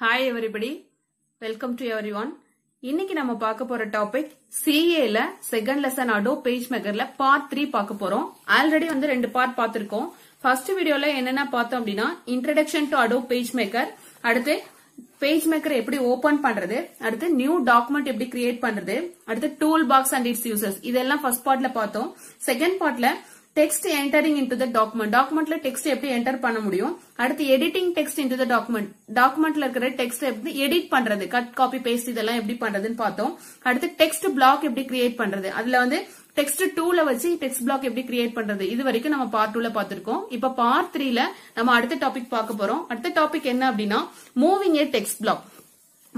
Hi everybody, welcome to everyone. இன்னைக்கு நம்ம பார்க்க போற டாபிக் CA ல செகண்ட் லெசன் Adobe PageMakerல பார்ட் 3 பார்க்க போறோம். ஆல்ரெடி வந்து ரெண்டு பார்ட் பார்த்திருக்கோம். ஃபர்ஸ்ட் வீடியோல என்னென்ன பார்த்தோம் அப்படின்னா இன்ட்ரோடக்ஷன் டு Adobe PageMaker, அடுத்து PageMaker எப்படி ஓபன் பண்றது, அடுத்து நியூ டாக்குமெண்ட் எப்படி கிரியேட் பண்றது, அடுத்து tool box and it's users இதெல்லாம் ஃபர்ஸ்ட் பார்ட்ல பார்த்தோம். செகண்ட் பார்ட்ல text entering into the document, documentல text எப்படி enter பண்ண முடியும், அடுத்து editing text into the document, documentல இருக்கிற text எப்படி edit பண்றது, cut copy paste இதெல்லாம் எப்படி பண்றதுன்னு பார்த்தோம். அடுத்து text block எப்படி create பண்றது, அதுல வந்து text 2ல வச்சு text block எப்படி create பண்றது, இது வரைக்கும் நம்ம part 2ல பார்த்திருக்கோம். இப்ப part 3ல நம்ம அடுத்த டாபிக் பார்க்க போறோம். அடுத்த டாபிக் என்ன அப்படின்னா moving a text block.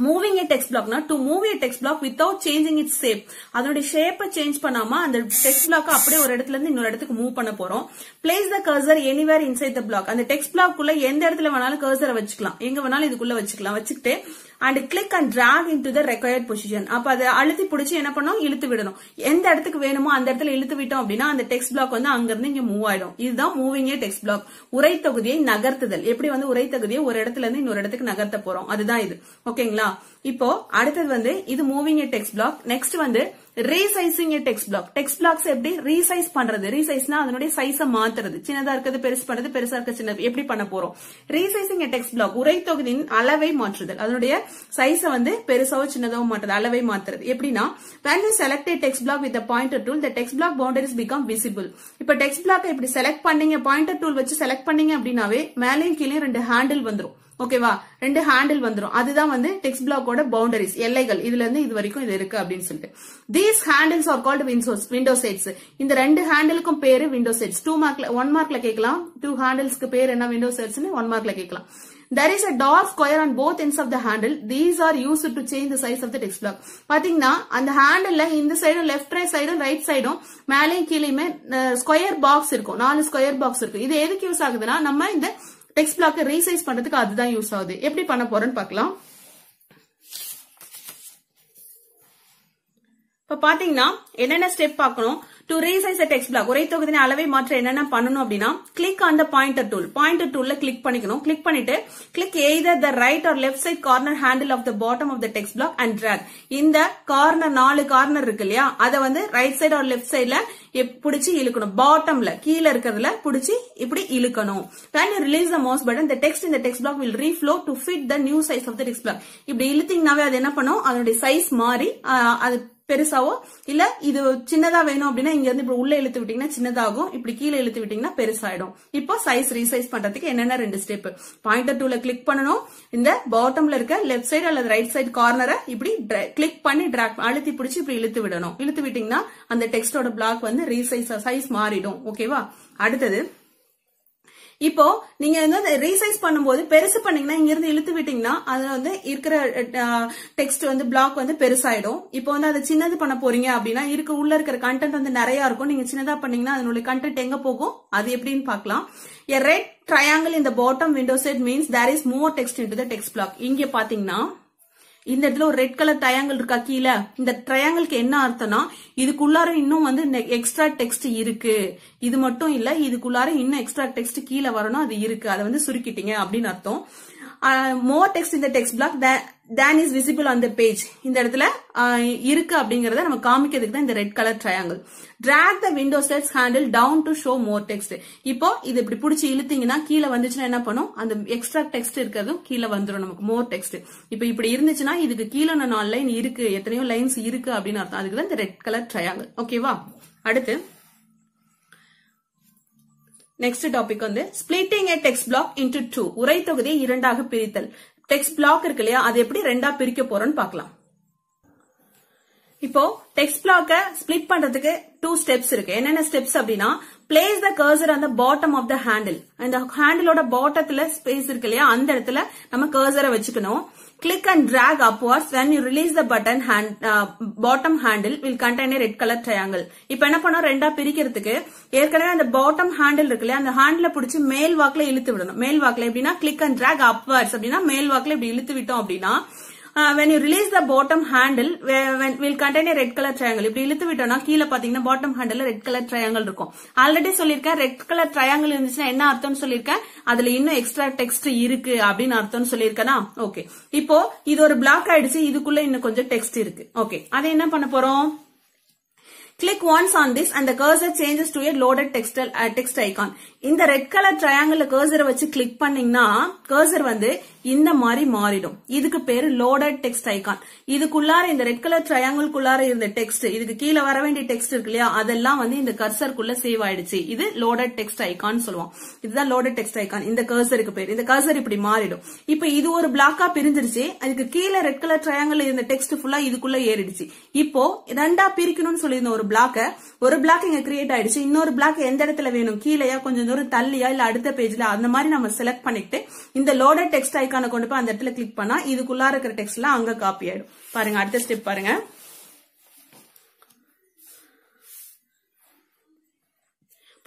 Moving a text block na, to move a text block without changing its shape. அதோட shape change பண்ணாம அந்த text block அப்படியே ஒரு இடத்துல இருந்து இன்னொரு இடத்துக்கு மூவ் பண்ண போறோம். Place the cursor anywhere inside the block. அந்த text block குள்ள எந்த இடத்துல வேணாலும் cursor வச்சுக்கலாம், எங்க வேணாலும் இதுக்குள்ள வச்சுக்கலாம். வச்சுக்கிட்டு and click and drag into the required position. அப்ப அதை அழுத்தி பிடிச்சி என்ன பண்ணணும், இழுத்து விடணும். எந்த இடத்துக்கு வேணுமோ அந்த இடத்துல இழுத்து விட்டோம் அப்படின்னா அந்த டெக்ஸ்ட் பிளாக் வந்து அங்க இருந்து இங்க மூவ் ஆயிடும். இதுதான் மூவிங் ஏ டெக்ஸ்ட் பிளாக். உரை தொகுதியை நகர்த்துதல். எப்படி வந்து உரை தொகுதியை ஒரு இடத்துல இருந்து இன்னொரு இடத்துக்கு நகர்த்த போறோம், அதுதான் இது. ஓகேங்களா? இப்போ அடுத்தது வந்து இது மூவிங் ஏ டெக்ஸ்ட் பிளாக். நெக்ஸ்ட் வந்து ரீசைசிங் ஏ டெக்ஸ்ட் பிளாக். டெக்ஸ்ட் பிளாக்ஸ் எப்படி ரீசைஸ் பண்றது, ரீசைஸ்னா அதனுடைய சைஸ மாத்துறது, சின்னதா இருக்கிறது பெருசு பண்றது, பெருசா இருக்க சின்னது எப்படி பண்ண போறோம். ரீசைசிங் ஏ டெக்ஸ்ட் பிளாக் உரை தொகுதியின் அளவை மாற்றுதல், அதனுடைய சைஸ வந்து பெருசாவோ சின்னதாவோ மாற்றுறது, அளவை மாத்துறது. எப்படின்னா when you select a text block with the pointer tool, the text block boundaries become visible. இப்ப டெக்ஸ்ட் பிளாக் இப்படி செலக்ட் பண்ணீங்க, பாயிண்டர் டூல் வச்சு செலக்ட் பண்ணீங்க அப்படின்னாவே மேலையும் கீழே ரெண்டு ஹேண்டில் வந்துரும். ஓகேவா? ரெண்டு ஹேண்டில் வந்துரும். அதுதான் வந்து டெக்ஸ்ட் பிளாக்கோட பவுண்டரிஸ், எல்லைகள். இதுல இருந்து இது வரைக்கும் இது இருக்கு அப்படின்னு சொல்லிட்டு. These handles are called window shades. இந்த ரெண்டு ஹேண்டிலுக்கும் பேரு window shades. 1 மார்க்ல கேட்கலாம். 2 ஹேண்டில்ஸ்க்கு பேர் என்ன window shades னு 1 மார்க்ல கேட்கலாம். There is a dark square on both ends of the handle. These are used to change the size of the text block. பாத்தீங்கன்னா அந்த ஹேண்டில்ல இந்த சைடும் லெஃப்ட் சைடும் ரைட் சைடும் மேலேயும் கீழேயுமே ஸ்கொயர் பாக்ஸ் இருக்கும், 4 ஸ்கொயர் பாக்ஸ் இருக்கு. இது எதுக்கு யூஸ் ஆகுதுன்னா நம்ம இந்த டெக்ஸ்ட் பிளாக் ரீசைஸ் பண்றதுக்கு அதுதான் யூஸ் ஆகுது. எப்படி பண்ண போறோம்னு பார்க்கலாம். இப்ப பாத்தீங்கன்னா என்னென்ன ஸ்டெப் பார்க்கணும். To resize a text block, உரை தொகுதியின் அளவை மாற்ற என்னென்ன பண்ணணும் அப்படின்னா click on the pointer tool. Pointer toolல click பண்ணிக்கணும். click பண்ணிட்டு click either the right or left side corner handle of the bottom of the text block and drag. இந்த கார்னர் 4 கார்னர் இருக்கு இல்லையா, அத வந்து ரைட் சைடு ஆர் லெஃப்ட் சைடுல புடிச்சு இழுக்கணும். பாட்டம்ல கீழ இருக்கிறதுல புடிச்சு இப்படி இழுக்கணும். When you release the mouse button, the text in the text block will reflow to fit the new size of the text block. இப்படி இழுத்தீங்கனாவே அது என்ன பண்ணும், அதனுடைய சைஸ் மாறி அது பெருசாவோ இல்ல இது சின்னதா வேணும் அப்படின்னா இங்க இருந்து இப்படி உள்ள இழுத்து விட்டீங்கன்னா சின்னதாகும், இப்படி கீழே இழுத்து விட்டீங்கன்னா பெருசாயிடும். இப்போ சைஸ் ரீசைஸ் பண்றதுக்கு என்னென்ன 2 ஸ்டெப். பாயிண்டர் டூல கிளிக் பண்ணணும். இந்த பாட்டம்ல இருக்க லெஃப்ட் சைடு அல்லது ரைட் சைடு கார்னரை இப்படி கிளிக் பண்ணி டிராக் அழுத்தி பிடிச்சி இப்படி இழுத்து விடணும். இழுத்து விட்டீங்கன்னா அந்த டெக்ஸ்டோட பிளாக் வந்து ரீசைஸ் சைஸ் மாறிடும். ஓகேவா? அடுத்தது இப்போ நீங்க வந்து ரீசைஸ் பண்ணும்போது பெருசு பண்ணீங்கன்னா இங்க இருந்து இழுத்து விட்டீங்கன்னா அது வந்து இருக்கிற டெக்ஸ்ட் வந்து பிளாக் வந்து பெருசாயிடும். இப்போ வந்து அதை சின்னது பண்ண போறீங்க அப்படின்னா உள்ள இருக்கிற கண்டென்ட் வந்து நிறைய இருக்கும். நீங்க சின்னதா பண்ணீங்கன்னா அதனுடைய கண்டென்ட் எங்க போகும், அது எப்படின்னு பார்க்கலாம். A red triangle in the bottom window set means there is more text into the text block. இங்க பாத்தீங்கன்னா இந்த இடத்துல ஒரு ரெட் கலர் ட்ரையாங்கிள் இருக்கா கீழே, இந்த ட்ரையாங்கிளுக்கு என்ன அர்த்தம்னா இதுக்குள்ளார இன்னும் வந்து எக்ஸ்ட்ரா டெக்ஸ்ட் இருக்கு, இது மட்டும் இல்ல இதுக்குள்ளார இன்னும் எக்ஸ்ட்ரா டெக்ஸ்ட் கீழே வரணும், அது இருக்கு, அதை வந்து சுருக்கிட்டீங்க அப்படின்னு அர்த்தம். more text in the text block than is visible on the page. இந்த இடத்துல இருக்கு அப்படிங்கறத நம்ம காமிக்கிறதுக்கு தான் இந்த red colour triangle. drag the window sets handle down to show more text. இப்போ இது இப்படி பிடிச்சி இழுத்தீங்கன்னா கீழே வந்துச்சுன்னா என்ன பண்ணும், அந்த எக்ஸ்ட்ரா டெக்ஸ்ட் இருக்கிறதும் கீழே வந்துடும், நமக்கு மோர் டெக்ஸ்ட். இப்போ இப்படி இருந்துச்சுன்னா இதுக்கு கீழே 4 லைன் இருக்கு, எத்தனையோ லைன்ஸ் இருக்கு அப்படின்னு அர்த்தம். அதுக்கு தான் இந்த ரெட் கலர் ட்ரையாங்கிள். ஓகேவா? அடுத்து நெக்ஸ்ட் டாபிக் வந்து splitting a text block into 2. உரை தொகுதியை 2ஆக பிரித்தல். டெக்ஸ்ட் பிளாக் இருக்கு இல்லையா, அது எப்படி 2ஆ பிரிக்க போறோம்னு பார்க்கலாம். இப்போ டெக்ஸ்ட் பிளாக்க ஸ்பிளிட் பண்றதுக்கு 2 ஸ்டெப்ஸ் இருக்கு. என்னென்ன ஸ்டெப்ஸ் அப்படின்னா place the cursor on the bottom of the handle. அந்த ஹேண்டிலோட பாட்டத்துல ஸ்பேஸ் இருக்கு இல்லையா, அந்த இடத்துல நம்ம கர்சரை வச்சுக்கணும். click and drag upwards. When you release the button, bottom handle will contain a red color triangle. இப்ப என்ன பண்ணோம், 2ஆ பிரிக்கிறதுக்கு ஏற்கனவே அந்த பாட்டம் ஹேண்டில் இருக்கு இல்லையா, அந்த ஹேண்டில பிடிச்சி மேல் வாக்குல இழுத்து விடணும். மேல் வாக்குல எப்படின்னா click and drag upwards அப்படின்னா மேல் வாக்குல இப்படி இழுத்து விட்டோம் அப்படின்னா when you release the bottom handle will contain a red color triangle. இப்படி இழுத்து விட்டோம்னா கீழே பாத்தீங்கன்னா bottom handle red color triangle இருக்கும். ஆல்ரெடி சொல்லிருக்கேன் red color triangle இருந்துச்சுன்னா என்ன அர்த்தம்னு சொல்லிருக்கேன், அதுல இன்னும் எக்ஸ்ட்ரா டெக்ஸ்ட் இருக்கு அப்படின்னு அர்த்தம்னு சொல்லிருக்கேனா. ஓகே, இப்போ இது ஒரு பிளாக் ஆயிடுச்சு, இதுக்குள்ள இன்னும் கொஞ்சம் டெக்ஸ்ட் இருக்கு. ஓகே, அதை என்ன பண்ண போறோம்? Click once on this and the cursor changes to a loaded text icon. இந்த ரெட் கலர் ட்ரையாங்கிள் கர்சரை வச்சு கிளிக் பண்ணீங்கன்னா கர்சர் வந்து இந்த மாதிரி மாறிடும். இதுக்கு பேரு லோடட் டெக்ஸ்ட் ஐகான். இதுக்குள்ளார இந்த ரெட் கலர் ட்ரையாங்கிள்குள்ளார இருந்த டெக்ஸ்ட், இதுக்கு கீழே வர வேண்டிய டெக்ஸ்ட் இருக்கு இல்லையா, அதெல்லாம் வந்து இந்த கர்சருக்குள்ள சேவ் ஆயிடுச்சு. இது லோடட் டெக்ஸ்ட் ஐகான் சொல்லுவோம். இதுதான் லோடட் டெக்ஸ்ட் ஐகான். இந்த கர்சருக்கு பேரு. இந்த கர்சர் இப்படி மாறிடும். இப்ப இது ஒரு பிளாக்கா பிரிஞ்சிருச்சு. அதுக்கு கீழே ரெட் கலர் ட்ரையாங்கிள் இருந்த டெக்ஸ்ட் ஃபுல்லா இதுக்குள்ள ஏறிடுச்சு. இப்போ ரெண்டா பிரிக்கணும்னு சொல்லியிருந்த ஒரு பிளாக் இங்க கிரியேட் ஆயிடுச்சு. இன்னொரு பிளாக் எந்த இடத்துல வேணும், கீழையா கொஞ்சம் தூரம் தள்ளியா இல்ல அடுத்த பேஜ்ல, அந்த மாதிரி நம்ம செலக்ட் பண்ணிட்டு இந்த லோடட் டெக்ஸ்ட் ஐகானை கொண்டு போய் அந்த இடத்துல கிளிக் பண்ணா இதுக்குள்ள இருக்கிற டெக்ஸ்ட் எல்லாம் அங்க காப்பி ஆயிடும். பாருங்க, அடுத்த ஸ்டெப் பாருங்க.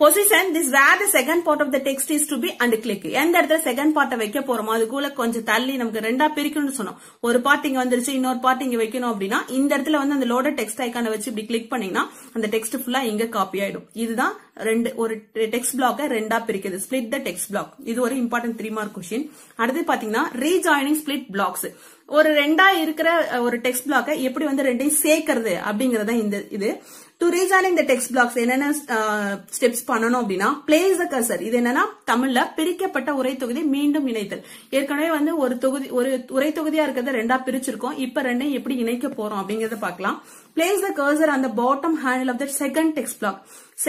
Position this where the second part of the text is to be and click. எந்த இடத்துல செகண்ட் பார்ட்ட வைக்க போறோமோ அதுக்குள்ள கொஞ்சம் தள்ளி நமக்கு ரெண்டா பிரிக்கணும்னு சொன்னோம். ஒரு பார்ட் இங்க வந்துருச்சு, இன்னொரு பார்ட் இங்க வைக்கணும் அப்படின்னா இந்த இடத்துல வந்து அந்த லோடட் டெக்ஸ்ட் ஐகானை வச்சு இப்படி கிளிக் பண்ணீங்கன்னா அந்த டெக்ஸ்ட் ஃபுல்லா இங்க காப்பி ஆயிடும். இதுதான் ஒரு டெக்ஸ்ட் பிளாக்க ரெண்டா பிரிக்குது. Split the text block. இது ஒரு இம்பார்ட்டன்ட் 3 மார்க் கொஸ்டின். அடுத்து பாத்தீங்கன்னா ரீஜாயினிங் ஸ்பிளிட் பிளாக்ஸ். ஒரு ரெண்டா இருக்கிற ஒரு டெக்ஸ்ட் பிளாக்க எப்படி வந்து ரெண்டையும் சேர்க்கிறது அப்படிங்கறத இந்த இது. To rejoining the text blocks என்னென்ன ஸ்டெப்ஸ் பண்ணணும் அப்படின்னா, place the cursor. இது என்னன்னா தமிழ்ல பிரிக்கப்பட்ட உரை தொகுதி மீண்டும் இணைத்தல். ஏற்கனவே வந்து ஒரு உரை தொகுதியா இருக்கிறத ரெண்டா பிரிச்சிருக்கோம். இப்ப ரெண்டையும் எப்படி இணைக்க போறோம் அப்படிங்கறத பார்க்கலாம். Place the cursor on the bottom handle of the second text block.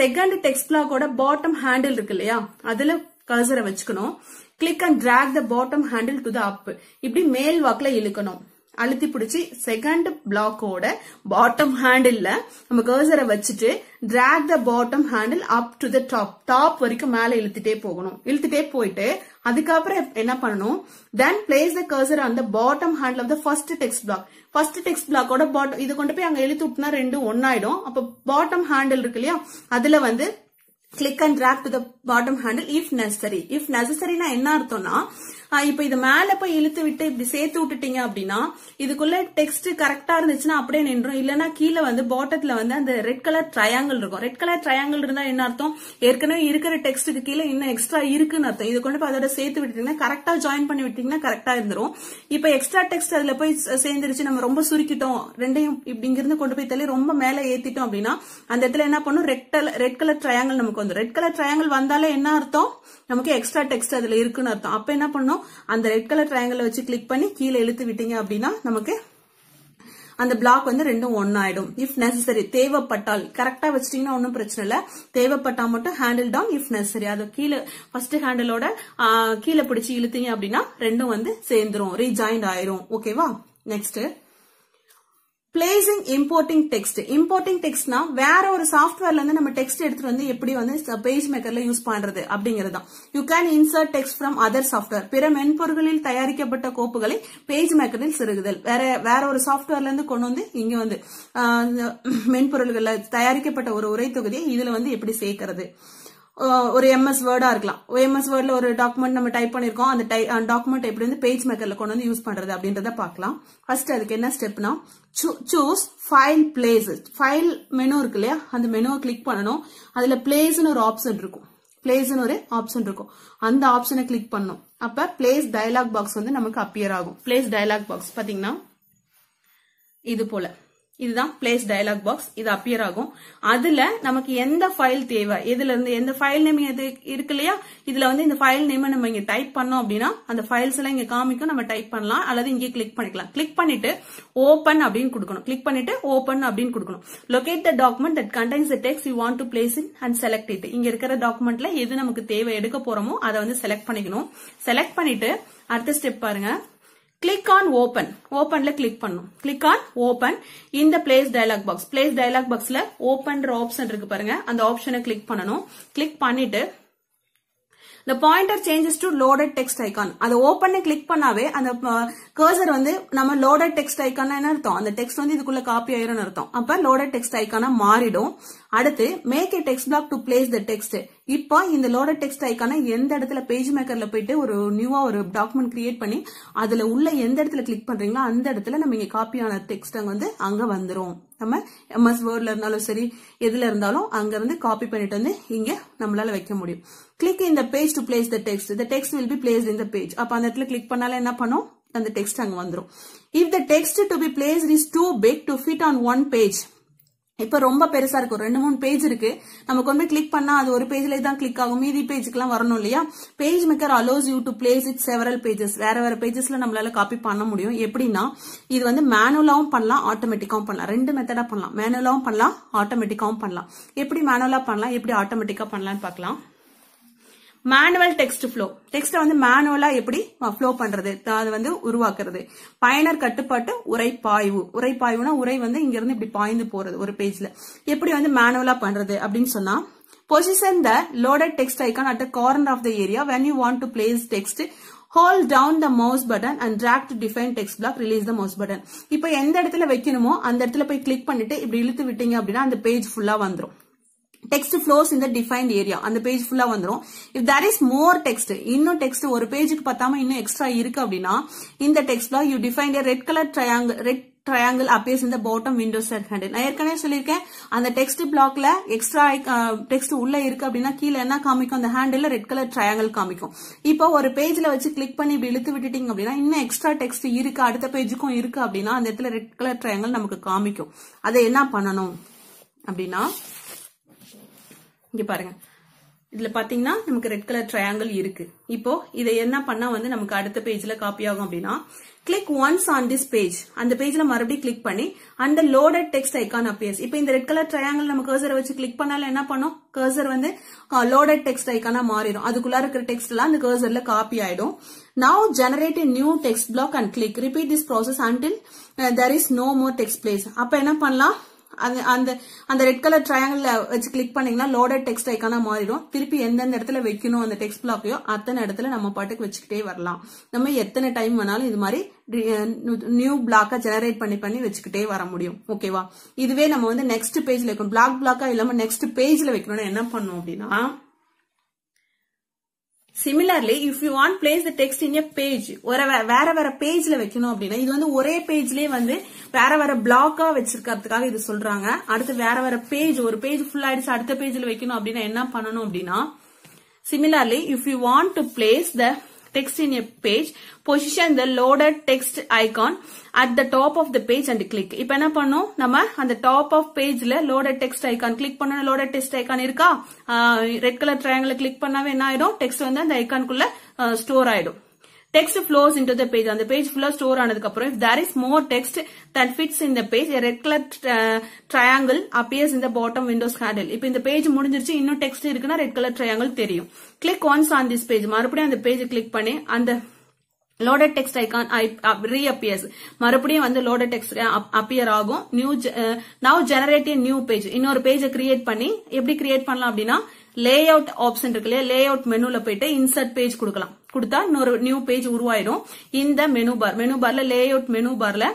Second text பிளாக்கோட பாட்டம் ஹேண்டில் இருக்கு இல்லையா, அதுல கர்சரை வச்சுக்கணும். Click and drag the bottom handle to the up. இப்படி மேல் வாக்குல இழுக்கணும். அழுத்தி பிடிச்சி செகண்ட் பிளாக்கோட பாட்டம் ஹேண்டில் நம்ம கர்சரை வச்சுட்டு drag the bottom handle up to the top வரைக்கும் மேல இழுத்துட்டே போகணும். இழுத்துட்டே போயிட்டு அதுக்கப்புறம் என்ன பண்ணணும், then place the cursor on the bottom handle of the first text block. First text பிளாக்கோட பாட்டம் இதை கொண்டு போய் அங்க இழுத்து விட்டுனா ரெண்டும் ஒன்னாயிடும். அப்ப பாட்டம் ஹேண்டில் இருக்கு இல்லையா, அதுல வந்து click and drag to the bottom handle if necessary. if necessary னா என்ன அர்த்தம்னா, இப்ப இது மேல போய் இழுத்து விட்டு இப்படி சேர்த்து விட்டுட்டீங்க அப்படின்னா இதுக்குள்ள டெக்ஸ்ட் கரெக்டா இருந்துச்சுன்னா அப்படியே நின்றும். இல்லன்னா கீழே வந்து பாட்டத்துல வந்து அந்த ரெட் கலர் ட்ரையாங்கிள் இருக்கும். ரெட் கலர் ட்ரையாங்கிள் இருந்தா என்ன அர்த்தம், ஏற்கனவே இருக்கிற டெக்ஸ்ட்டுக்கு கீழே இன்னும் எக்ஸ்ட்ரா இருக்குன்னு அர்த்தம். இது கொண்டு போய் அதோட சேர்த்து விட்டீங்கன்னா கரெக்டா ஜாயின் பண்ணி விட்டீங்கன்னா கரெக்டா இருந்துரும். இப்ப எக்ஸ்ட்ரா டெக்ஸ்ட் அதுல போய் சேர்ந்துருச்சு, நம்ம ரொம்ப சுருக்கிட்டோம், ரெண்டையும் இப்படிங்கிருந்து கொண்டு போய் தள்ளி ரொம்ப மேல ஏத்திட்டோம் அப்படின்னா அந்த இடத்துல என்ன பண்ணும், ரெட் கலர் ட்ரையாங்கிள் நமக்கு வந்து ரெட் கலர் ட்ரையாங்கிள் வந்தாலே என்ன அர்த்தம், நமக்கு எக்ஸ்ட்ரா டெக்ஸ்ட் அதுல இருக்குன்னு அர்த்தம். அப்ப என்ன பண்ணும், அந்த ரெட் கலர் ட்ரையாங்கிள் வச்சு கிளிக் பண்ணி கீழே இழுத்து விட்டீங்க அப்படின்னா நமக்கு அந்த பிளாக் வந்து ரெண்டும் ஒன்னாயிடும். இஃப் நெசசரி, தேவைப்பட்டால் கரெக்டா வச்சிட்டீங்கன்னா ஒன்னும் பிரச்சனை இல்ல. தேவைப்பட்டா மட்டும் ஹேண்டில் டவுன் இஃப் நெசசரி, அது கீழே ஃபர்ஸ்ட் ஹேண்டிலோட கீழே பிடிச்சி இழுத்தீங்க அப்படின்னா ரெண்டும் வந்து சேர்ந்துரும், ரீஜாயிண்ட் ஆயிரும். ஓகேவா? Next placing importing text. Importing டெக்ஸ்ட்னா வேற ஒரு சாஃப்ட்வேர்ல இருந்து நம்ம டெக்ஸ்ட் எடுத்துட்டு வந்து எப்படி வந்து பேஜ் மேக்கர்ல யூஸ் பண்றது அப்படிங்கறதுதான். You can insert text from other software. பிற மென்பொருட்களில் தயாரிக்கப்பட்ட கோப்புகளை பேஜ் மேக்கரில் செருகுதல். வேற ஒரு சாஃப்ட்வேர்ல இருந்து கொண்டு வந்து இங்க வந்து மென்பொருள்கள்ல தயாரிக்கப்பட்ட ஒரு உரை தொகுதியை இதுல வந்து எப்படி சேர்க்கிறது. ஒரு எம்எஸ் வேர்டா இருக்கலாம். எம்எஸ் வேர்ட்ல ஒரு டாக்குமெண்ட் நம்ம டைப் பண்ணிருக்கோம், அந்த டாக்குமெண்ட் எப்படி வந்து பேஜ் மேக்கர்ல கொண்டு வந்து யூஸ் பண்றது அப்படின்றத பார்க்கலாம். ஃபர்ஸ்ட் அதுக்கு என்ன ஸ்டெப்னா, choose file place. File menu இருக்கு இல்லையா, அந்த மெனுவை கிளிக் பண்ணணும். அதுல பிளேஸ்னு ஒரு ஆப்ஷன் இருக்கும். பிளேஸ்னு ஒரு ஆப்ஷன் இருக்கும், அந்த ஆப்ஷனை கிளிக் பண்ணணும். அப்ப பிளேஸ் டயலாக் பாக்ஸ் வந்து நமக்கு அப்பியர் ஆகும். பிளேஸ் டயலாக் பாக்ஸ் பாத்தீங்கன்னா இது போல, இதுதான் பிளேஸ் டயலாக் பாக்ஸ். இது அப்பியர் ஆகும். அதுல நமக்கு எந்த ஃபைல் தேவை, எதுல இருந்து எந்த ஃபைல் நேம் இது இருக்கு இல்லையா, இதுல வந்து இந்த ஃபைல் நேம் நம்ம இங்க டைப் பண்ணோம் அப்படின்னா அந்த ஃபைல்ஸ் எல்லாம் இங்க காமிக்கும், நம்ம டைப் பண்ணலாம். அல்லது இங்கே கிளிக் பண்ணிக்கலாம். கிளிக் பண்ணிட்டு ஓபன் அப்படின்னு கொடுக்கணும். கிளிக் பண்ணிட்டு ஓபன் அப்படின்னு கொடுக்கணும். Locate the document that contains the text you want to place in and select it. இங்க இருக்கிற டாக்குமெண்ட்ல எது நமக்கு தேவை எடுக்க போறோமோ அதை வந்து செலக்ட் பண்ணிக்கணும். செலக்ட் பண்ணிட்டு அடுத்த ஸ்டெப் பாருங்க, கிளிக் ஆன் ஓபன். ஓபன்ல கிளிக் பண்ணும். கிளிக் ஆன் ஓபன் இந்த place dialog box. Place dialog பாக்ஸ்ல ஓபன் ஆப்ஷன் இருக்கு பாருங்க, அந்த ஆப்ஷனை கிளிக் பண்ணணும். கிளிக் பண்ணிட்டு the pointer changes to loaded text icon. அது ஓபன் கிளிக் பண்ணாவே அந்த கர்சர் வந்து நம்ம loaded text icon என்ன அர்த்தம், அந்த டெக்ஸ்ட் வந்து இதுக்குள்ள காப்பி ஆயிரும்னு அர்த்தம். அப்ப loaded text icon மாறிடும். அடுத்து make a text block to place the text. இப்போ இந்த loaded text icon எந்த இடத்துல பேஜ் மேக்கர்ல போயிட்டு ஒரு நியூவா ஒரு டாக்குமெண்ட் கிரியேட் பண்ணி அதுல உள்ள எந்த இடத்துல கிளிக் பண்றீங்களோ அந்த இடத்துல நம்ம இங்க காப்பி ஆன டெக்ஸ்ட் வந்து அங்க வந்துரும். நம்ம MS Wordல இருந்தாலும் சரி எதுல இருந்தாலும் அங்க இருந்து காப்பி பண்ணிட்டு வந்து இங்க நம்மளால வைக்க முடியும். Click in the page to place the text. The text will be placed in the page. அப்ப அந்த இடத்துல கிளிக் பண்ணால என்ன பண்ணும், அந்த டெக்ஸ்ட் அங்க வந்துரும். If the text to be placed is too big to fit on one page. இப்ப ரொம்ப பெருசா இருக்கும், 2-3 பேஜ் இருக்கு, நம்ம கொண்டு போய் கிளிக் பண்ணா அது ஒரு பேஜ்ல தான் கிளிக் ஆகும், மீதி பேஜுக்குலாம் வரணும் இல்லையா. Page maker allows you to place it several pages. வேற பேஜஸ்ல நம்மளால காப்பி பண்ண முடியும். எப்படின்னா இது வந்து மேனுவலாவும் பண்ணலாம், ஆட்டோமேட்டிக்காவும் பண்ணலாம். 2 மெத்தடா பண்ணலாம், மேனுவலாவும் பண்ணலாம், ஆட்டோமேட்டிக்காவும் பண்ணலாம். எப்படி மேனுவலா பண்ணலாம், எப்படி ஆட்டோமேட்டிக்கா பண்ணலாம்னு பார்க்கலாம். மேனுவல் டெக்ஸ்ட் ஃப்ளோ, டெக்ஸ்ட் வந்து மேனுவலா எப்படி ஃப்ளோ பண்றது, அது வந்து உருவாக்குறது. பயனர் கட்டுப்பாட்டு உரைப்பாய்வு, உரைப்பாய்வுனா உரை வந்து இங்க இருந்து இப்படி பாய்ந்து போறது ஒரு பேஜ்ல. எப்படி வந்து மேனுவலா பண்றது அப்படின்னு சொன்னா, position the loaded text icon at the corner of the area when you want to place text. Hold down the mouse button and drag to define text block. Release the mouse button. இப்போ எந்த இடத்துல வைக்கணுமோ அந்த இடத்துல போய் click பண்ணிட்டு இப்படி இழுத்து விட்டீங்க அப்படின்னா அந்த பேஜ் ஃபுல்லா வந்துரும். Text flows in the defined area. அந்த பேஜ் ஃபுல்லா வந்துரும். If there is more text, இன்னும் டெக்ஸ்ட் ஒரு பேஜுக்கு பார்த்தாம இன்னும் எக்ஸ்ட்ரா இருக்கு அப்படின்னா இந்த டெக்ஸ்ட்ல you define a red color triangle appears in the bottom window set handle. நான் ஏற்கனவே சொல்லியிருக்கேன், அந்த டெக்ஸ்ட் பிளாக்ல எக்ஸ்ட்ரா டெக்ஸ்ட் உள்ள இருக்கு அப்படின்னா கீழே என்ன காமிக்கும், அந்த ஹேண்டில் ரெட் கலர் ட்ரையாங்கிள் காமிக்கும். இப்போ ஒரு பேஜ்ல வச்சு கிளிக் பண்ணி இப்படி இழுத்து விட்டுட்டீங்க அப்படின்னா இன்னும் எக்ஸ்ட்ரா டெக்ஸ்ட் இருக்கு, அடுத்த பேஜுக்கும் இருக்கு அப்படின்னா அந்த இடத்துல ரெட் கலர் ட்ரையாங்கிள் நமக்கு காமிக்கும். அதை என்ன பண்ணணும் அப்படின்னா இங்க பாருங்க, இதுல பாத்தீங்கன்னா நமக்கு ரெட் கலர் ட்ரையாங்கிள் இருக்கு. இப்போ இதை என்ன பண்ணா வந்து நமக்கு அடுத்த பேஜ்ல காப்பி ஆகும் அப்படின்னா click once on this page, அந்த பேஜ்ல மறுபடியும் கிளிக் பண்ணி அந்த லோடட் டெக்ஸ்ட் ஐகான் அப்பியர்ஸ். இப்போ இந்த ரெட் கலர் ட்ரையாங்கிள் நம்ம கர்சரை வச்சு கிளிக் பண்ணாலும் என்ன பண்ணும், கர்சர் வந்து லோடட் டெக்ஸ்ட் ஐகானா மாறிடும். அதுக்குள்ள இருக்கிற டெக்ஸ்ட் எல்லாம் அந்த கர்சர்ல காப்பி ஆயிடும். Now generate a new text block and click. Repeat this process until there is no more text place. அப்ப என்ன பண்ணலாம், அந்த ரெட் கலர் ட்ரையாங்கிள் வச்சு கிளிக் பண்ணீங்கன்னா லோடட் டெக்ஸ்ட் ஐகானா மாறிடும். திருப்பி எந்தெந்த இடத்துல வைக்கணும் அந்த டெக்ஸ்ட் பிளாக்கையோ அத்தனை இடத்துல நம்ம பாட்டுக்கு வச்சுக்கிட்டே வரலாம். நம்ம எத்தனை டைம் வேணாலும் இது மாதிரி நியூ பிளாக்கா ஜெனரேட் பண்ணி வச்சுக்கிட்டே வர முடியும். ஓகேவா. இதுவே நம்ம வந்து நெக்ஸ்ட் பேஜ்ல வைக்கணும், பிளாக்கா இல்லாம நெக்ஸ்ட் பேஜ்ல வைக்கணும்னு என்ன பண்ணணும் அப்படின்னா, Similarly, if you want place the text in a page, வேற பேஜ்ல வைக்கணும் அப்படின்னா இது வந்து ஒரே பேஜ்லயே வந்து வேற பிளாக்கா வச்சிருக்கிறதுக்காக இது சொல்றாங்க. அடுத்து வேற பேஜ், ஒரு பேஜ் ஃபுல் ஆயிடுச்சு அடுத்த பேஜ்ல வைக்கணும் அப்படின்னா என்ன பண்ணணும் அப்படின்னா, Similarly, if you want to place the text in a page, position the loaded text icon at the top of the page and click. இப்ப என்ன பண்ணும், நம்ம அந்த டாப் ஆஃப் பேஜ்ல லோடட் டெக்ஸ்ட் ஐகான் கிளிக் பண்ண, லோடட் டெக்ஸ்ட் ஐகான் இருக்கா, red colour triangle click பண்ணாவே என்ன ஆயிடும், டெக்ஸ்ட் வந்து அந்த ஐகானுக்குள்ள ஸ்டோர் ஆயிடும். Text flows into the page. அந்த பேஜ் ஃபுல்லா ஸ்டோர் ஆனதுக்கு அப்புறம் if there is more text that fits in the page, a red color triangle appears in the bottom windows handle. இப்போ இந்த பேஜ் முடிஞ்சிருச்சு, இன்னும் டெக்ஸ்ட் இருக்குன்னா ரெட் கலர் ட்ரையாங்கிள் தெரியும். Click once on this page. மறுபடியும் அந்த பேஜ் கிளிக் பண்ணி அந்த loaded text icon reappears. மறுபடியும் வந்து loaded text appear ஆகும். Now generate a new page. இன்னொரு பேஜ் கிரியேட் பண்ணி எப்படி கிரியேட் பண்ணலாம் அப்படின்னா, லேஅவுட் ஆப்ஷன் இருக்கு இல்லையா, லேஅவுட் மெனுல போயிட்டு இன்சர்ட் பேஜ் கொடுக்கலாம். கொடுத்தா இன்னொரு நியூ பேஜ் உருவாயிடும். இந்த மெனு பார்ல லேஅவுட் மெனு பார்ல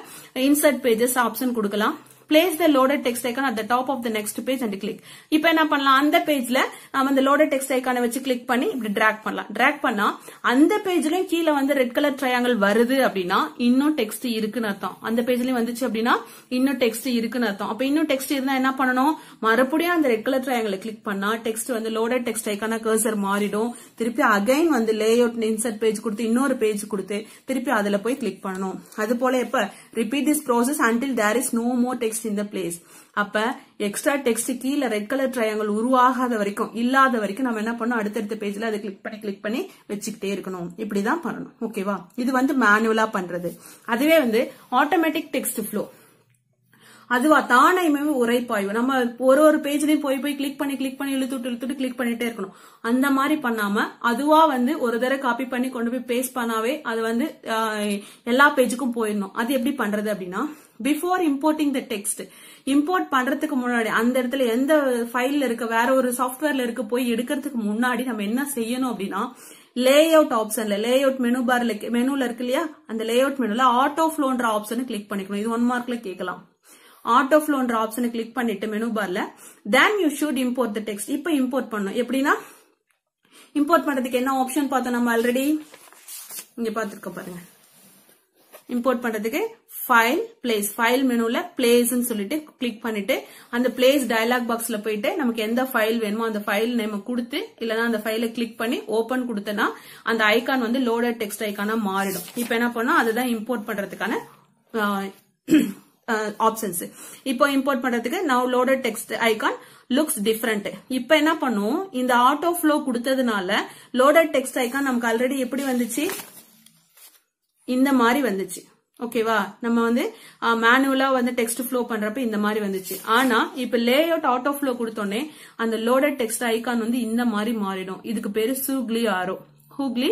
இன்சர்ட் பேஜஸ் ஆப்ஷன் கொடுக்கலாம். Place the loaded text icon at the top of the next page and click. இப்போ என்ன பண்ணலாம், அந்த பேஜ்ல நம்ம அந்த loaded text icon வச்சு கிளிக் பண்ணி இப்படி drag பண்ணலாம். drag பண்ணா அந்த பேஜ்லயும் கீழே வந்து ரெட் கலர் ட்ரையாங்கிள் வருது அப்படின்னா இன்னும் டெக்ஸ்ட் இருக்குன்னு அர்த்தம். அந்த பேஜ்லயும் வந்துச்சு அப்படின்னா இன்னும் டெக்ஸ்ட் இருக்குன்னு அர்த்தம். அப்ப இன்னும் டெக்ஸ்ட் இருந்தா என்ன பண்ணணும், மறுபடியும் அந்த ரெட் கலர் ட்ரையாங்கிள் கிளிக் பண்ணா டெக்ஸ்ட் வந்து loaded text icon கர்சர் மாறிடும். திருப்பி அகைன் வந்து லேஅவுட் இன்சர்ட் பேஜ் கொடுத்து இன்னொரு பேஜ் கொடுத்து திருப்பி அதுல போய் கிளிக் பண்ணணும். அது போல எப்ப repeat this process until there is no more text in the place. அப்ப எக்ஸ்ட்ரா டெக்ஸ்ட் கீழே ரெட் கலர் ட்ரையாங்கிள் உருவாகாத வரைக்கும், இல்லாத வரைக்கும் நம்ம என்ன பண்ணணும், அடுத்தடுத்த பேஜ்ல அதை கிளிக் பண்ணி வச்சுக்கிட்டே இருக்கணும். இப்படிதான் பண்ணணும். ஓகேவா. இது வந்து மேனுவலா பண்றது. அதுவே வந்து ஆட்டோமேட்டிக் டெக்ஸ்ட் ஃப்ளோ, அதுவா தானாயுமே உரைப்பாய்வு. நம்ம ஒரு பேஜ்லயும் போய் கிளிக் பண்ணி இழுத்துட்டு கிளிக் பண்ணிட்டே இருக்கணும். அந்த மாதிரி பண்ணாம அதுவா வந்து ஒரு தடவை காப்பி பண்ணி கொண்டு போய் பேஸ்ட் பண்ணாவே அது வந்து எல்லா பேஜுக்கும் போயிடணும். அது எப்படி பண்றது அப்படின்னா, பிஃபோர் இம்போர்ட்டிங் த டெக்ஸ்ட். இம்போர்ட் பண்றதுக்கு முன்னாடி அந்த இடத்துல எந்த ஃபைல்ல இருக்க வேற ஒரு சாஃப்ட்வேர்ல இருக்க போய் எடுக்கிறதுக்கு முன்னாடி நம்ம என்ன செய்யணும் அப்படின்னா, லேஅவுட் ஆப்ஷன்ல, லேஅவுட் மெனு பார்ல மெனுல இருக்கு இல்லையா, அந்த லேஅவுட் மெனுல ஆட்டோ ஃப்ளோன்ற ஆப்ஷனை கிளிக் பண்ணிக்கணும். இது 1 மார்க்ல கேட்கலாம். ஆட்டோ ஃப்ளோன்ற ஆப்ஷனை கிளிக் பண்ணிட்டு மெனு பார்ல then you should import the text. இப்ப இம்போர்ட் பண்ணணும். எப்படின்னா, இம்போர்ட் பண்றதுக்கு என்ன ஆப்ஷன் பார்த்தோம் நம்ம ஆல்ரெடி இங்க பாத்துருக்கோம் பாருங்க. இம்போர்ட் பண்றதுக்கு ஃபைல் பிளேஸ், ஃபைல் மெனுல பிளேஸ்ன்னு சொல்லிட்டு கிளிக் பண்ணிட்டு அந்த பிளேஸ் டயலாக் பாக்ஸ்ல போயிட்டு நமக்கு எந்த ஃபைல் வேணுமோ அந்த ஃபைல் நேம் கொடுத்து இல்லனா அந்த ஃபைலை கிளிக் பண்ணி ஓபன் கொடுத்தனா அந்த ஐகான் வந்து லோடட் டெக்ஸ்ட் ஐகானா மாறிடும். இப்போ என்ன பண்ணோம், அதுதான் இம்போர்ட் பண்றதுக்கான ஆப்ஷன்ஸ். இப்போ இம்போர்ட் பண்றதுக்கு now loaded text icon looks different. இப்போ என்ன பண்ணுவோம், இந்த ஆட்டோ ஃப்ளோ கொடுத்ததுனால loaded text icon நமக்கு ஆல்ரெடி எப்படி வந்துச்சு, இந்த மாதிரி வந்துச்சு. ஓகேவா, நம்ம வந்து மேனுவலா வந்து டெக்ஸ்ட் ஃப்ளோ பண்றப்ப இந்த மாதிரி வந்துச்சு. ஆனா இப்ப லேஅவுட் ஆட்டோ ஃப்ளோ கொடுத்தோடனே அந்த லோடட் டெக்ஸ்ட் ஐகான் வந்து இந்த மாதிரி மாறிடும். இதுக்கு பேரு ஹூக்லி ஆரோ. ஹூக்லி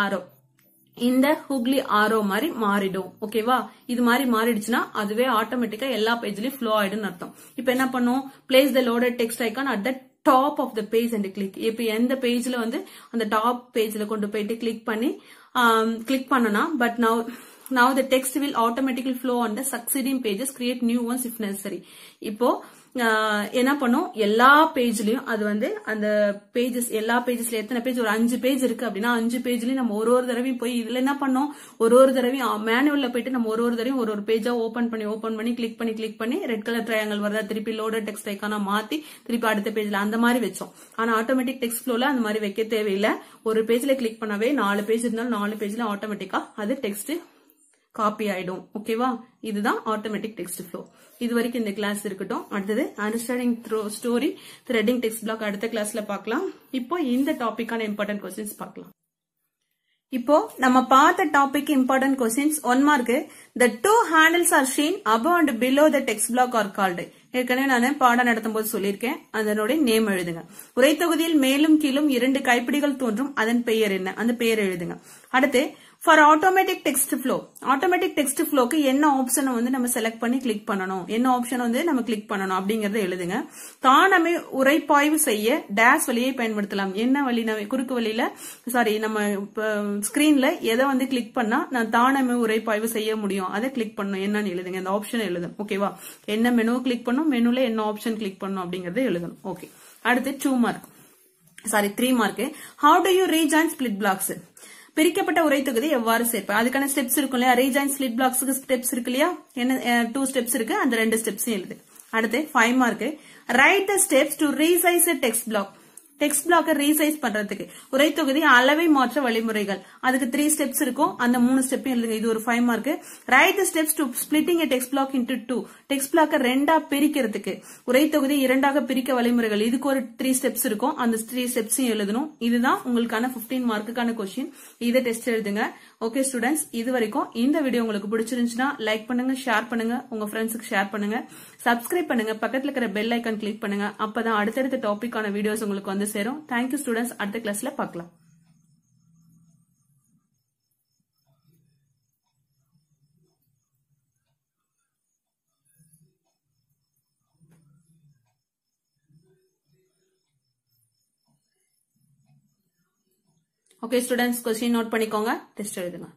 ஆரோ, இந்த ஹூக்லி ஆரோ மாதிரி மாறிடும். ஓகேவா, இது மாதிரி மாறிடுச்சுன்னா அதுவே ஆட்டோமேட்டிக்கா எல்லா பேஜ்லயும் ஃப்ளோ ஆயிடும் அர்த்தம். இப்ப என்ன பண்ணும், place the loaded text icon at the top of the page and click. இப்ப எந்த பேஜ்ல வந்து அந்த டாப் பேஜ்ல கொண்டு போயிட்டு கிளிக் பண்ணி கிளிக் பண்ணனா, but now the text will automatically flow on the succeeding pages, create new ones if necessary. இப்போ என்ன பண்ணும், எல்லா பேஜ்லயும் அது வந்து அந்த பேஜஸ், எல்லா பேஜஸ்ல எத்தனை பேஜ், ஒரு 5 பேஜ் இருக்கு அப்படின்னா 5 பேஜ்லயும் நம்ம ஒரு தடவையும் போய் இதுல என்ன பண்ணோம், ஒரு தடவையும் மேனுவல்ல போயிட்டு நம்ம ஒரு தடவையும் ஒரு பேஜா ஓபன் பண்ணி கிளிக் பண்ணி ரெட் கலர் ட்ரையாங்கிள் வரதா திருப்பி லோடட் டெக்ஸ்ட் ஐகானா மாத்தி திருப்பி அடுத்த பேஜ்ல அந்த மாதிரி வச்சோம். ஆனா ஆட்டோமேட்டிக் டெக்ஸ்ட் ஃப்ளோல அந்த மாதிரி வைக்க தேவையில்லை. ஒரு பேஜ்ல கிளிக் பண்ணவே 4 பேஜ் இருந்தாலும் 4 பேஜ்ல ஆட்டோமேட்டிக்கா அது டெக்ஸ்ட் காப்பி ஆயிடும். ஓகேவா, இதுதான் ஆட்டோமேட்டிக் டெக்ஸ்ட் ஃப்ளோ. இது வரைக்கும் இந்த கிளாஸ் இருக்கட்டும். அடுத்தது understanding story threading text black அடுத்த கிளாஸ்ல பார்க்கலாம். இப்போ இந்த டாபிக்கான இம்பார்ட்டன்ட் क्वेश्चंस பார்க்கலாம். இப்போ நம்ம பார்த்த topic important questions 1 mark. The two handles are seen above and below the text block are called. ஏற்கனவே நான் பாடம் நடத்தும் போது சொல்லியிருக்கேன், அதனுடைய நேம் எழுதுங்க. உரை தொகுதியில் மேலும் கீழும் 2 கைப்பிடிகள் தோன்றும், அதன் பெயர் என்ன, அந்த பெயர் எழுதுங்க. அடுத்து for automatic text flow, automatic text ஃப்ளோக்கு என்ன ஆப்ஷனை வந்து நம்ம செலக்ட் பண்ணி கிளிக் பண்ணணும், என்ன ஆப்ஷன் வந்து நம்ம கிளிக் பண்ணணும் அப்படிங்கறத எழுதுங்க. தானமே உரைப்பாய்வு செய்ய டேஷ் வழியை பயன்படுத்தலாம். என்ன வழி, குறுக்கு வழியில நம்ம ஸ்கிரீன்ல எதை வந்து கிளிக் பண்ணா நான் தானமே உரைப்பாய்வு செய்ய முடியும் அதை கிளிக் பண்ணணும், என்னன்னு எழுதுங்க. இந்த ஆப்ஷன் எழுதணும். ஓகேவா, என்ன மெனு கிளிக் பண்ணும், மெனுல என்ன ஆப்ஷன் கிளிக் பண்ணணும் அப்படிங்கறத எழுதணும். ஓகே, அடுத்து 3 mark. How do you rejoin split blocks? பிரிக்கப்பட்ட உரை தொகுதி எவ்வாறு சேர்ப்ப, அதுக்கான ஸ்டெப்ஸ் இருக்கும் இல்லையா, ரீஜாயின் ஸ்பிளிட் பிளாக்ஸ்க்கு ஸ்டெப்ஸ் இருக்கு இல்லையா, என்ன 2 ஸ்டெப்ஸ் இருக்கு, அந்த 2 ஸ்டெப்ஸையும் எழுது. அடுத்து 5 mark. Write the steps to resize a text block. Text பிளாக்க ரீசைஸ் பண்றதுக்கு உரை தொகுதி அளவை மாற்ற வழிமுறைகள், அதுக்கு 3 ஸ்டெப்ஸ் இருக்கும், அந்த 3 ஸ்டெப்பையும் எழுதுங்க. இது ஒரு 5 mark. Write the steps to splitting a text block into 2. Text பிளாக்க 2ஆ பிரிக்கிறதுக்கு உரை தொகுதி 2ஆக பிரிக்க வழிமுறைகள், இதுக்கு ஒரு 3 ஸ்டெப்ஸ் இருக்கும், அந்த 3 ஸ்டெப்ஸையும் எழுதணும். இதுதான் உங்களுக்கான 15 மார்க்குக்கான கொஸ்டின். இதை டெஸ்ட் எழுதுங்க. ஓகே ஸ்டூடெண்ட்ஸ், இது வரைக்கும் இந்த வீடியோ உங்களுக்கு பிடிச்சிருந்துச்சுன்னா லைக் பண்ணுங்க, ஷேர் பண்ணுங்க, உங்க ஃப்ரெண்ட்ஸுக்கு ஷேர் பண்ணுங்க, சப்ஸ்கிரைப் பண்ணுங்க, பக்கத்துல இருக்கிற பெல் ஐக்கான் கிளிக் பண்ணுங்க. அப்பதான் அடுத்தடுத்த டாபிக்கான வீடியோஸ் உங்களுக்கு வந்து சேரும். தேங்க்யூ ஸ்டூடெண்ட்ஸ், அடுத்த கிளாஸ்ல பார்க்கலாம். ஓகே ஸ்டூடெண்ட்ஸ், கொஸ்டின் நோட் பண்ணிக்கோங்க, டெஸ்ட் எழுதுங்க.